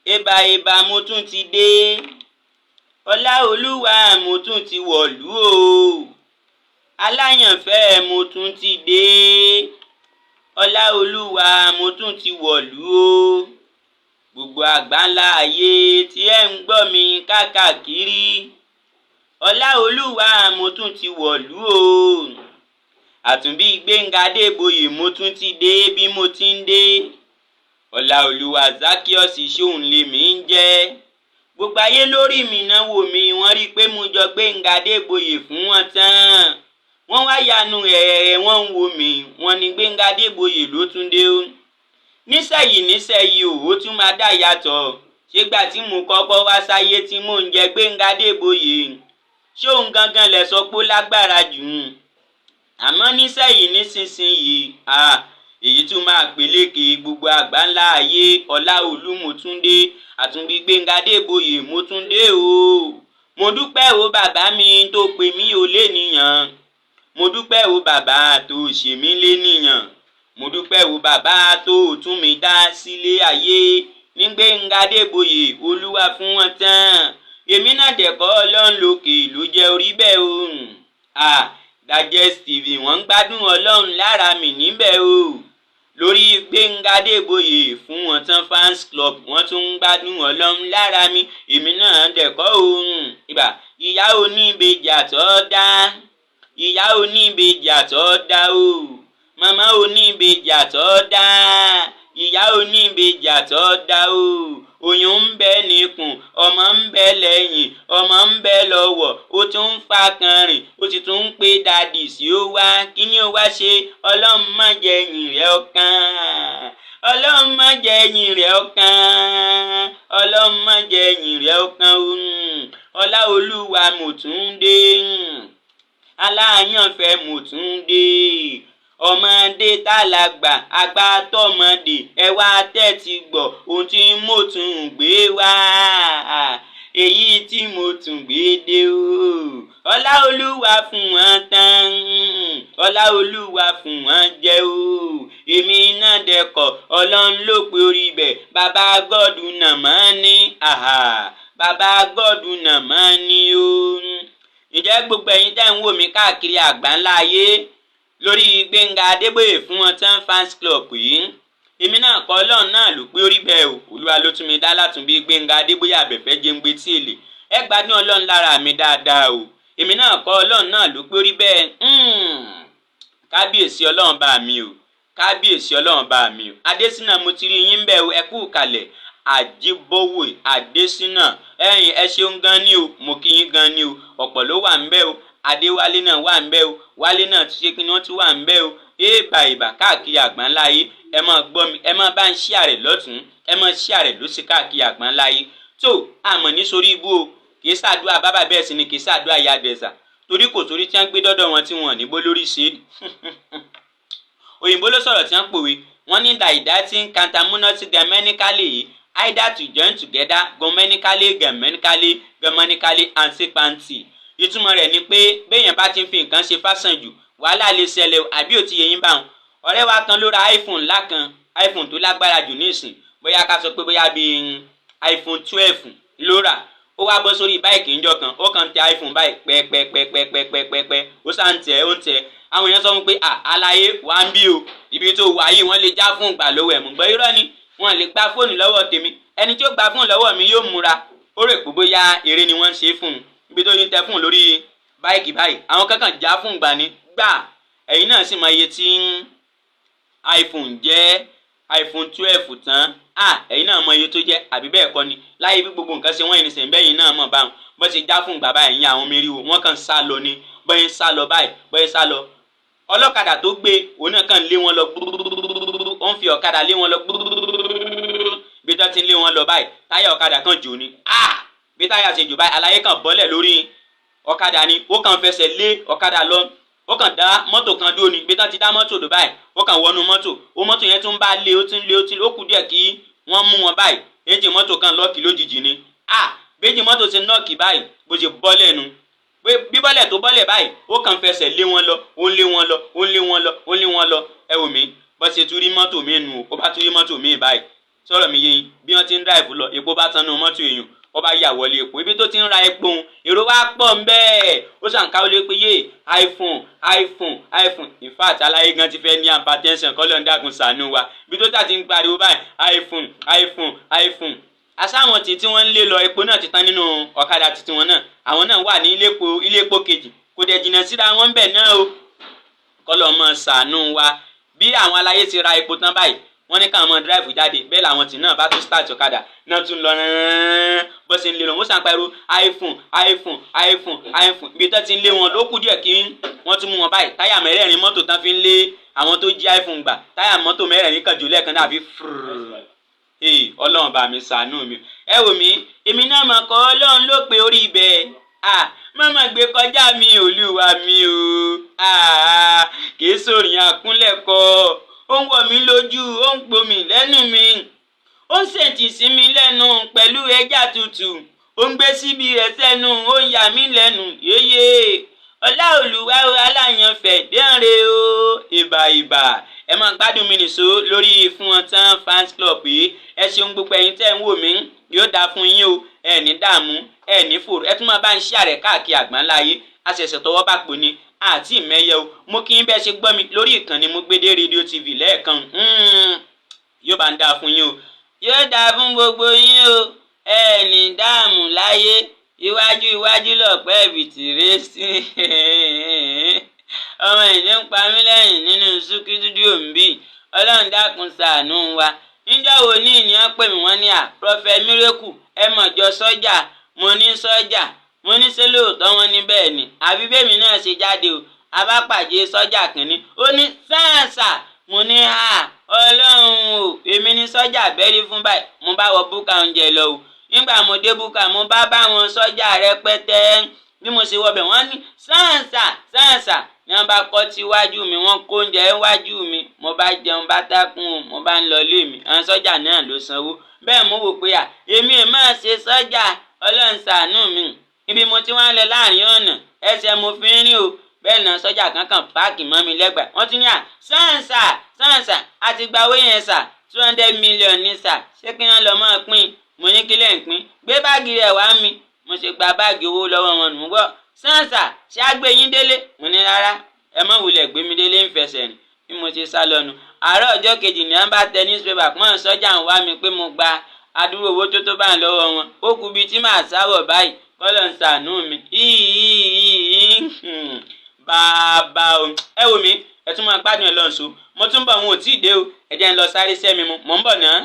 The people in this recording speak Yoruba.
Ẹ̀bà mo tún ti dé. Ọláolúwa mo tún ti wọ̀lú o. Aláyànfẹ́ mo tún ti dé. Ọláolúwa mo tún ti wọ̀lú o. Gbogbo àgbáńlá ayé tí ẹ ń gbọ́ mi káàkiri. Ọláolúwa mo tún ti wọ̀lú o. Àtúnbí Gbénga Adébóyè mo tún ti dé bí mo ti ń dé. Ọláolúwa Zaccheaus ṣóun lèmi ń jẹ́. Gbogbo ayé lórí mi náà wò mí, wọ́n rí pé mo jọ Gbénga Adébóyè fún wọn tán. Wọ́n wá yanu wọ́n ń wò mí, wọ́n ní Gbénga Adébóyè ló tún dé o. Nísẹ̀yìí ó tún máa dá yàtọ̀. Ṣégbà tí mo kọ́kọ́ wá sáyé tí mò ń jẹ Gbénga Adébóyè, ṣóun gangan lẹ sọ pé ó lágbára jù. Àmọ́ nísinsìnyí èyí tún máa peléke gbogbo àgbáńlá ayé. Ọláolú mo tún dé. Àtúnbí Gbénga Adébóyè mo tún dé o. Mo dúpẹ́ o bàbá mi tó pè mí o lénìyàn. Mo dúpẹ́ o bàbá tó ṣe mí lénìyàn. Mo dúpẹ́ o bàbá tó tún mi dá sílé ayé. Ní Gbénga Adébóyè Olúwa fún wọn tán. Èmi náà dẹ̀kọ́ Ọlọ́run lókè ló jẹ́ orí bẹ́ẹ̀ o. Digestive wọ́n ń gbádùn Ọlọ́run lára mi níbẹ̀ o. Lórí Gbénga Adébóyè fún wọn tán fans club wọ́n tún ń gbádùn Ọlọ́run lára mi. Èmi náà dẹ̀kọ́ ohun ìyá oníbejì àtọ́ dá. Ìyá oníbejì àtọ́ dá o. Màmá oníbejì àtọ́ dá. Ìyá oníbejì àtọ́ dá o. Oyún ń bẹ níkùn, ọmọ ń bẹ lẹ́yìn, ọmọ ń bẹ lọ́wọ́, ó tún ń fa kan rìn, ó sì tún ń pe dádì sí ó wá. Kí ni ó wá ṣe? Ọlọ́run má jẹ́ ẹ̀yìn rẹ̀ ọkàn. Ọlọ́run má jẹ́ ẹ̀yìn rẹ̀ ọkàn. Ọlọ́run má jẹ́ ẹ̀yìn rẹ̀ ọkàn o. Ọláolúwa mo tún dé. Aláyànfẹ́ mo tún dé. Ọmọdé tálàgbà, àgbà tọmọdé, ẹ wá tẹ́tí gbọ́ ohun tí mo tún gbé wá. Èyí tí mo tún gbé dé o. Ọláolúwa fún wọn tán. Ọláolúwa fún wọn jẹ o. Èmi náà dẹ̀kọ̀ Ọlọ́run ló pe orí bẹ̀. Bàbá gọ́ọ̀dù náà máa ní. Bàbá gọ́ọ̀dù náà máa ní o. Ǹjẹ́ gbogbo ẹ̀yin tẹ́ ń wò mí káàkiri àgbáńlá ayé lórí Gbénga Adébóyè fún wọn tán fans club yìí, èmi náà kọ́ Ọlọ́run náà ló pé orí bẹ́ẹ̀ o. Olúwa ló tún mi dá látúnbí Gbénga Adébóyè àbẹ̀fẹ́ jẹ́ngbé tí èlé. Ẹ gbádùn Ọlọ́run lára mi dáadáa o. Èmi náà kọ́ Ọlọ́run náà ló pé orí bẹ́ẹ̀. Kábíyèsí Ọlọ́run bá mi o. Kábíyèsí Ọlọ́run bá mi o. Adésínà mo ti rí yín bẹ́ẹ̀ o. Ẹ kú kalẹ̀. Àjíbówè Adésínà ẹ̀yin ẹ ṣeun gan ni o. Mo kí yín gan ni o. Ọ̀pọ̀ ló wà ń bẹ̀ o. Adéwálé náà wà ń bẹ̀ o. Wálé náà ti ṣe kí wọ́n tún wà ń bẹ̀ o. Ìbà káàkiri àgbáńlá ayé. Ẹ máa gbọ́ mi, ẹ máa bá ń share rẹ̀ lọ́tún, ẹ máa share rẹ̀ lósì káàkiri àgbáńlá ayé. Tó àmọ̀ ní sórí ibú o. Kì í ṣàdúrà bàbá bẹ́ẹ̀ sì ni kì í ṣàdúrà ìyá Dẹ̀sà. Torí kò torí tí wọ́n gbé dọ́dọ̀ wọn tí wọ́n ní bó lórí ṣe. Òyìnbó ló sọ̀rọ̀ tí wọ́n pòwe. Wọ́n ní daidating cantamunoti germanically, either to join together germanically and sequentially. Ìtumọ̀ rẹ̀ ni pé béèyàn bá ti ń fi nǹkan ṣe fásán jù, wàhálà lè ṣẹlẹ̀ àbí ò ti yẹ yín bá wọn. Ọ̀rẹ́ wa kan ló ra iPhone ńlá kan, iPhone tó lágbára jù nísìn. Bóyá ká sọ pé bóyá bíi iPhone 12 ló rà. Ó wá bọ́ sórí báìkì ńjọ́ kan, ó kàn tẹ iPhone báyìí pẹ́pẹ́pẹ́pẹ́pẹ́pẹ́. Ó sá ń tẹ̀ ó ń tẹ̀. Àwọn èèyàn sọ fún pé aláyé wà ń bí o. Ibi tó wà yìí wọ́n lè já fún ìgbà lọ́wọ́ ẹ̀ mú. Gbọ́ irọ́ ni wọ́n lè gba fóònù lọ́wọ́ tèmi. Ẹni tí ó gba fóònù lọ́wọ́ mi yóò múra. Ó rè pé bóyá eré ni wọ́n ń ṣe fún un. Ibi tó ti ń tẹ fóònù lórí báìkì báyìí. Àwọn kankan já fún ìgbà ni gbà. Ẹ̀yin náà sì mọ iye tí iPhone jẹ́ iPhone 12 tán. Ẹ̀yin náà mọ iye tó jẹ́ àbí bẹ́ẹ̀ kọ́ ni. Láyé bí gbogbo nǹkan ṣe wọ́n yìí nìsẹ̀ bẹ́yìn náà mọ̀ báwọn. Bọ́ ṣe já fún ìgbà báyìí àwọn mẹ́rìwò wọ́n kàn sá lọ ni. Bọ́yìn sá lọ báyìí bọ́yìn sá lọ. Ọlọ́kadà tó gbé òun náà kàn lé wọn lọ gbúrúrú. Ó ń fi ọ̀kadà lé wọn lọ gbúrúrú. Bí tó ti ń lé wọn lọ báyìí táyà ọ̀kadà kan jò ni. Bí táyà ṣe jò báyìí aláyé kan bọ́lẹ̀ lórí ọ̀kadà ni. Ó kàn fẹsẹ̀ lé ọ̀kadà lọ. Ó kàn dá mọ́tò kan dúró ni. Bí tó ti dá mọ́tò dò báyìí ó kàn wọnú mọ́tò. Mọ́tò yẹn tún bá lé ó tún lé ó kù díẹ̀ kí wọ́n mú wọn báyìí. Èjì mọ́tò kan lọ́ọ̀kì lójijì ni. Béjì mọ́tò ṣe nọ́ọ̀kì báyìí bó ṣe bọ́lẹ̀ nu. Bí bọ́lẹ̀ tó bọ́lẹ̀ báyìí ó kàn fẹsẹ̀ lé wọn lọ ó ń lé wọn lọ ó ń lé wọn lọ ó ń lé wọn lọ. Ẹ wò mí bó ṣe tún rí mọ́tò mi nù ó bá tún rí mọ́tò mi báyìí. sọ̀rọ̀ mi yé bí wọ́n ti ń drive lọ epo bá tán nínú mọ́tò èèyàn wọ́n bá yà wọlé epo ibi tó ti ń ra epo èrò wá pọ̀ ń bẹ́ẹ̀ ó sàn ká lé pé yé iPhone in fact aláyé gan ti fẹ́ ní hypertension kọ́ ló ń dàgùn sànú wa ibi tó tà ti ń pariwo báyìí iPhone asáwọn tí wọ́n ń lé lọ epo náà ti tán nínú ọ̀kadà títí wọn náà àwọn náà wà ní ilé epo kejì kò dẹ̀ jìnnà síra wọn bẹ̀ náà o kọ́ lọ́ mọ sànú wa bí àwọn aláyé ti ra epo tán báyìí wọ́n ní káwọn ọmọ dráìfù jáde bẹ́ẹ̀ làwọn tí náà bá tún start ọ̀kadà náà tún lọ bó ṣe ń lé lọ wọ́n sàn pariwo iPhone ibi tó ti ń lé wọn ló kù díẹ̀ kí wọ́n tún mú wọn báyìí táyà mẹ́rẹ̀ẹ̀rin mọ́tò tán fi ń lé àwọn tó jí iPhone gbà táyà mọ́tò mẹ́rẹ̀ẹ̀rin kan jù lẹ́ẹ̀kan náà àbí ọlọ́run bá mi ṣàánú mi ẹ wò mí èmi náà mọ̀ kọ́ ọlọ́run ló pe orí ibẹ̀ mọ́mọ́ gbé kọjá mi olúwa mi o kìí sòrìn àkúnlẹ̀kọ́ ó ń wọ̀ mí lójú ó ń gbomi lẹ́nu mi ó ń ṣètì sí mi lẹ́nu pẹ̀lú ẹja tútù ó ń gbé síbi rẹ̀ sẹ́nu ó ń yà mí lẹ́nu yéyé ọlá olúwa aláyànfẹ́ dẹ́rẹ́ o ìbà ẹ máa gbádùn mi nìṣó lórí Fún Wọn Tán fans club yìí ẹ ṣeun gbogbo ẹ̀yin tẹ́ ń wò mí yóò dáa fún yín o ẹ ní dààmú ẹ ní fòrò ẹ tún máa bá ń ṣe àrẹ káàkiri àgbáńláyé àṣẹ̀ṣẹ̀ tọwọ́ bá pò ní àti ìmẹ́yẹ o mo kí n bẹ́ẹ̀ ṣe gbọ́ mi lórí ìkànnì Mogbede rédíò TV lẹ́ẹ̀kan yóò bá ń dáa fún yín o yóò dáa fún gbogbo yín o ẹ ní dààmú láyé iwájú lọ̀pẹ́ ìbìtì rẹ̀ sí ọmọ ìní ń pa mí lẹ́yìn nínú súkí dúdú òǹbí ọlọ́run dákun ṣàánú wa níjọ́ wo ní ìníyàn pè mí wọ́n ní Prophet Miracle ẹ mọ̀jọ sọ́jà mo ní sọ́jà mo ní ṣé lóòótọ́ wọn ní bẹ́ẹ̀ ni àbí bẹ́ẹ̀mí náà ṣe jáde o abápàdé sọ́jà kìíní ó ní sáàsà mo ní ọlọ́run o èmi ní sọ́jà bẹ́rí fún báyìí mo bá wọ búkà oúnjẹ lọ o nígbà mo dé búkà mo bá wọn sọ́jà rẹpẹtẹ bí mo ṣe wọbẹ̀ wọ́n ní sáàsà ní wọ́n bá kọ́ tíwájú mi wọ́n kó oúnjẹ wájú mi mo bá jẹun bá dákún o mo bá ń lọ ilé mi àwọn sọ́jà náà ló sanwó bẹ́ẹ̀ mo wò pé èmi ẹ̀ máa ṣe sọ́jà ọlọ́run ṣàánú mi ibi mo ti wá ń lọ láàrin ọ̀nà ẹsẹ̀ mo fi ń rìn o bẹ́ẹ̀ náà sọ́jà kankan páàkì mọ́ mi lẹ́gbàá wọ́n tún ní sáǹsà àti gba owó yẹn sà 200 million ní sà ṣé kí wọ́n lọ máa pín mo ní kílẹ̀ ń pín gbé báàgì rẹ̀ wá mi mo ṣe gba báàgì owó lọ́wọ́ wọn nù gbọ́ sáǹsà ṣé á gbé yín délé mo ní rárá ẹ má wulẹ̀ gbé mi délé ń fẹsẹ̀ rìn bí mo ṣe sá lọ́nu àárọ̀ ọjọ́ kejì ní wọ́n bá tẹ newspaper pọ́n sọ́jà ń wá mi pé mo gba adúrú owó tó bá ń lọ́wọ́ wọn ó kú bíi tí màá sáwọ̀ báyìí kọ́lọ̀ ń ṣàánú mi bàbá o ẹ wò mí ẹ tún máa gbádùn ẹ lọ́nṣọ́ mo tún bọ̀ wọn ò tí ì dé o ẹ jẹ́ ń lọ sáré sẹ́mi mu mò ń bọ̀ náà.